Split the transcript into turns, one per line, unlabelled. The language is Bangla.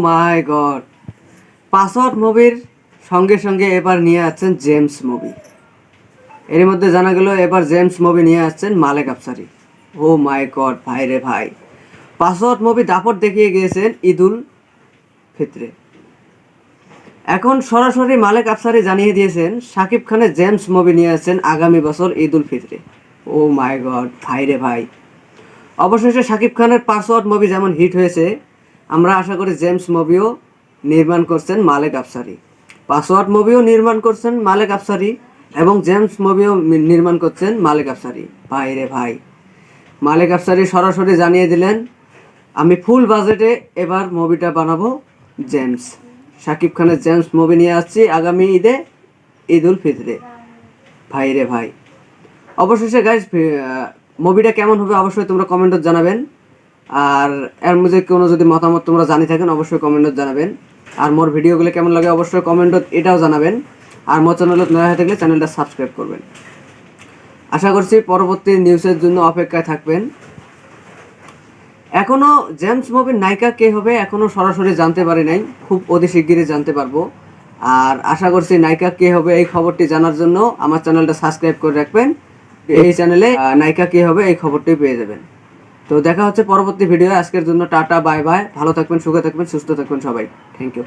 মাই গড, পাসওয়ার্ড মুভির সঙ্গে সঙ্গে এবার নিয়ে আসছেন জেমস মুভি। এর মধ্যে জানা গেল এবার জেমস মুভি নিয়ে আসছেন মালেক আফসারি। ও মাই গড ভাই রে ভাই, পাসওয়ার্ড মুভি দাপট দেখিয়ে গিয়েছেন ঈদুল ফিতরে। এখন সরাসরি মালেক আফসারি জানিয়ে দিয়েছেন শাকিব খানের জেমস মুভি নিয়ে আসছেন আগামী বছর ঈদুল ফিতরে। ও মাই গড ভাই রে ভাই, অবশেষে শাকিব খানের পাসওয়ার্ড মুভি যেমন হিট হয়েছে, আমরা আশা করি জেমস মুভিও নির্মাণ করছেন মালেক আফসারি। পাসওয়ার্ড মুভিও নির্মাণ করছেন মালেক আফসারি এবং জেমস মুভিও নির্মাণ করছেন মালেক আফসারি। ভাই রে ভাই, মালেক আফসারি সরাসরি জানিয়ে দিলেন আমি ফুল বাজেটে এবার মুভিটা বানাবো জেমস। শাকিব খানের জেমস মুভি নিয়ে আসছি আগামী ঈদে, ঈদুল ফিতরে। ভাই রে ভাই, অবশেষে গাইস মুভিটা কেমন হবে অবশ্যই তোমরা কমেন্টত জানাবেন। আর এর মধ্যে কোনো যদি মতামত তোমরা জানি থাকেন অবশ্যই কমেন্টত জানাবেন। আর মোর ভিডিওগুলো কেমন লাগে অবশ্যই কমেন্টত এটাও জানাবেন। আর মোর চ্যানেলত নয়া হয়ে থাকলে চ্যানেলটা সাবস্ক্রাইব করবেন। আশা করছি পরবর্তী নিউজের জন্য অপেক্ষায় থাকবেন। এখনও জেমস মুভির নায়িকা কে হবে এখনও সরাসরি জানতে পারি নাই, খুব অতি শিগগিরই জানতে পারবো। আর আশা করছি নায়িকা কে হবে এই খবরটি জানার জন্য আমার চ্যানেলটা সাবস্ক্রাইব করে রাখবেন। এই চ্যানেলে নায়িকা কে হবে এই খবরটি পেয়ে যাবেন। তো দেখা হচ্ছে পরবর্তী ভিডিও। আজকের জন্য টাটা, বাই বাই। ভালো থাকবেন, সুখে থাকবেন, সুস্থ থাকবেন সবাই। Thank you.